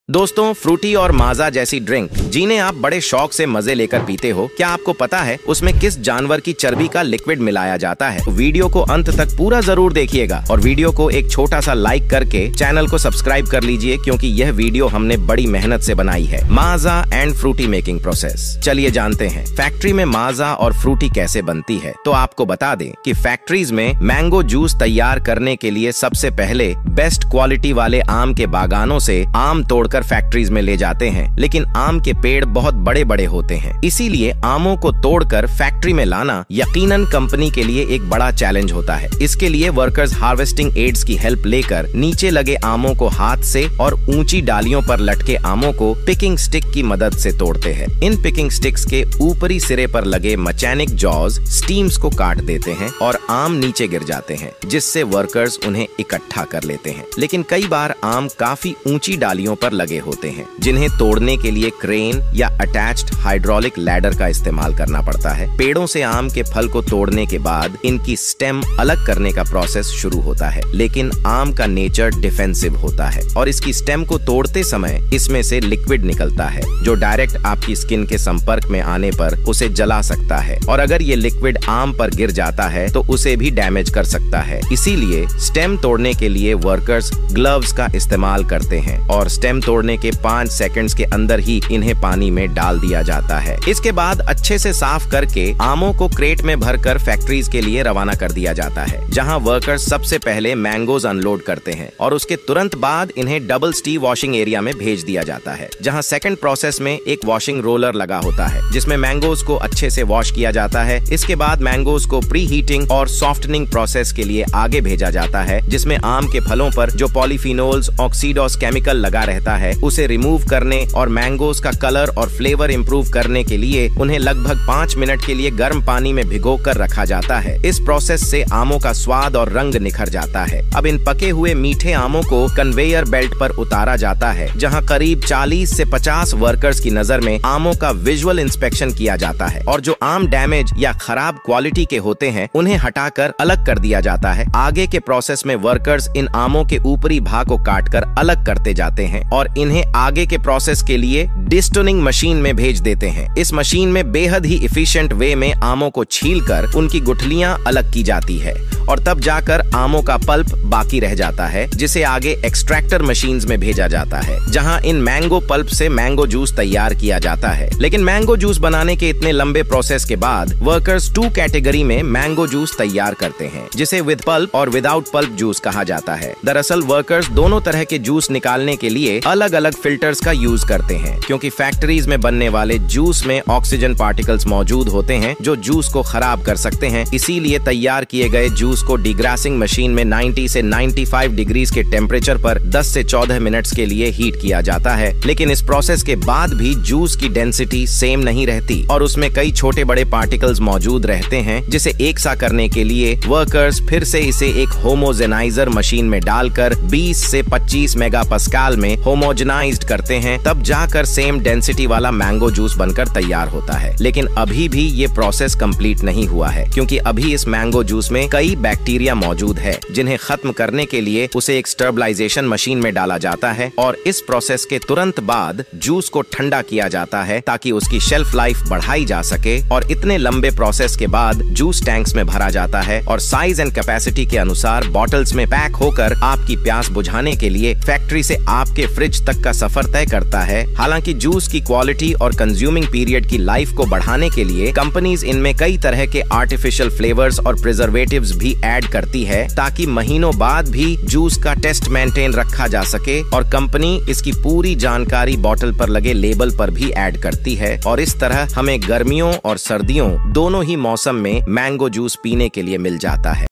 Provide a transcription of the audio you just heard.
दोस्तों, फ्रूटी और माजा जैसी ड्रिंक जिन्हें आप बड़े शौक से मजे लेकर पीते हो, क्या आपको पता है उसमें किस जानवर की चर्बी का लिक्विड मिलाया जाता है? वीडियो को अंत तक पूरा जरूर देखिएगा और वीडियो को एक छोटा सा लाइक करके चैनल को सब्सक्राइब कर लीजिए, क्योंकि यह वीडियो हमने बड़ी मेहनत से बनाई है। माजा एंड फ्रूटी मेकिंग प्रोसेस, चलिए जानते हैं फैक्ट्री में माजा और फ्रूटी कैसे बनती है। तो आपको बता दें कि फैक्ट्रीज में मैंगो जूस तैयार करने के लिए सबसे पहले बेस्ट क्वालिटी वाले आम के बागानों से आम तोड़कर फैक्ट्रीज में ले जाते हैं, लेकिन आम के पेड़ बहुत बड़े बड़े होते हैं, इसीलिए आमों को तोड़कर फैक्ट्री में लाना यकीनन कंपनी के लिए एक बड़ा चैलेंज होता है। इसके लिए वर्कर्स हार्वेस्टिंग एड्स की हेल्प लेकर नीचे लगे आमों को हाथ से और ऊंची डालियों पर लटके आमों को पिकिंग स्टिक की मदद से तोड़ते हैं। इन पिकिंग स्टिक्स के ऊपरी सिरे पर लगे मैकेनिक जॉज स्टीम्स को काट देते हैं और आम नीचे गिर जाते हैं, जिससे वर्कर्स उन्हें इकट्ठा कर लेते हैं। लेकिन कई बार आम काफी ऊंची डालियों पर लगे होते हैं, जिन्हें तोड़ने के लिए क्रेन या अटैच्ड हाइड्रोलिक लैडर का इस्तेमाल करना पड़ता है। पेड़ों से आम के फल को तोड़ने के बाद इनकी स्टेम अलग करने का प्रोसेस शुरू होता है, लेकिन आम का नेचर डिफेंसिव होता है और इसकी स्टेम को तोड़ते समय इसमें से लिक्विड निकलता है, जो डायरेक्ट आपकी स्किन के संपर्क में आने पर उसे जला सकता है, और अगर ये लिक्विड आम पर गिर जाता है तो उसे भी डैमेज कर सकता है। इसीलिए स्टेम तोड़ने के लिए वर्कर्स ग्लव्स का इस्तेमाल करते हैं और स्टेम तोड़ने के 5 सेकंड्स के अंदर ही इन्हें पानी में डाल दिया जाता है। इसके बाद अच्छे से साफ करके आमों को क्रेट में भरकर फैक्ट्रीज के लिए रवाना कर दिया जाता है, जहां वर्कर्स सबसे पहले मैंगोज अनलोड करते हैं और उसके तुरंत बाद इन्हें डबल स्टीव वॉशिंग एरिया में भेज दिया जाता है, जहां सेकंड प्रोसेस में एक वॉशिंग रोलर लगा होता है, जिसमें मैंगोज को अच्छे से वॉश किया जाता है। इसके बाद मैंगोज को प्री हीटिंग और सॉफ्टनिंग प्रोसेस के लिए आगे भेजा जाता है, जिसमें आम के फलों पर जो पॉलीफिनोल्स ऑक्सीडोस केमिकल लगा रहता है उसे रिमूव करने और मैंगोज का कलर और फ्लेवर इंप्रूव करने के लिए उन्हें लगभग 5 मिनट के लिए गर्म पानी में भिगोकर रखा जाता है। इस प्रोसेस से आमों का स्वाद और रंग निखर जाता है। अब इन पके हुए मीठे आमों को कन्वेयर बेल्ट पर उतारा जाता है, जहां करीब 40 से 50 वर्कर्स की नजर में आमों का विजुअल इंस्पेक्शन किया जाता है और जो आम डैमेज या खराब क्वालिटी के होते हैं उन्हें हटाकर अलग कर दिया जाता है। आगे के प्रोसेस में वर्कर्स इन आमों के ऊपरी भाग को काटकर अलग करते जाते हैं और इन्हें आगे के प्रोसेस के लिए डिस्टोनिंग मशीन में भेज देते हैं। इस मशीन में बेहद ही इफिशिएंट वे में आमों को छीलकर उनकी गुठलियां अलग की जाती है और तब जाकर आमों का पल्प बाकी रह जाता है, जिसे आगे एक्सट्रैक्टर मशीन्स में भेजा जाता है, जहां इन मैंगो पल्प से मैंगो जूस तैयार किया जाता है। लेकिन मैंगो जूस बनाने के इतने लंबे प्रोसेस के बाद वर्कर्स 2 कैटेगरी में मैंगो जूस तैयार करते हैं, जिसे विद पल्प और विदाउट पल्प जूस कहा जाता है। दरअसल वर्कर्स दोनों तरह के जूस निकालने के लिए अलग अलग फिल्टर्स का यूज करते हैं, क्योंकि फैक्ट्रीज में बनने वाले जूस में ऑक्सीजन पार्टिकल्स मौजूद होते हैं जो जूस को खराब कर सकते हैं। इसीलिए तैयार किए गए जूस को डिग्रासिंग मशीन में 90 से 95 डिग्रीज के टेम्परेचर पर 10 से 14 मिनट्स के लिए हीट किया जाता है। लेकिन इस प्रोसेस के बाद भी जूस की डेंसिटी सेम नहीं रहती और उसमें कई छोटे बड़े पार्टिकल्स मौजूद रहते हैं, जिसे एक सा करने के लिए वर्कर्स फिर से इसे एक होमोजेनाइजर मशीन में डालकर 20 से 25 मेगापास्कल में होमोजेनाइज्ड करते हैं, तब जाकर सेम डेंसिटी वाला मैंगो जूस बनकर तैयार होता है। लेकिन अभी भी ये प्रोसेस कंप्लीट नहीं हुआ है, क्योंकि अभी इस मैंगो जूस में कई बैक्टीरिया मौजूद है, जिन्हें खत्म करने के लिए उसे एक स्टरबलाइजेशन मशीन में डाला जाता है और इस प्रोसेस के तुरंत बाद जूस को ठंडा किया जाता है ताकि उसकी शेल्फ लाइफ बढ़ाई जा सके। और इतने लंबे प्रोसेस के बाद जूस टैंक्स में भरा जाता है और साइज एंड कैपेसिटी के अनुसार बॉटल्स में पैक होकर आपकी प्यास बुझाने के लिए फैक्ट्री से आपके फ्रिज तक का सफर तय करता है। हालांकि जूस की क्वालिटी और कंज्यूमिंग पीरियड की लाइफ को बढ़ाने के लिए कंपनीज इनमें कई तरह के आर्टिफिशियल फ्लेवर्स और प्रिजर्वेटिव्स भी ऐड करती है, ताकि महीनों बाद भी जूस का टेस्ट मेंटेन रखा जा सके। और कंपनी इसकी पूरी जानकारी बॉटल पर लगे लेबल पर भी ऐड करती है और इस तरह हमें गर्मियों और सर्दियों दोनों ही मौसम में मैंगो जूस पीने के लिए मिल जाता है।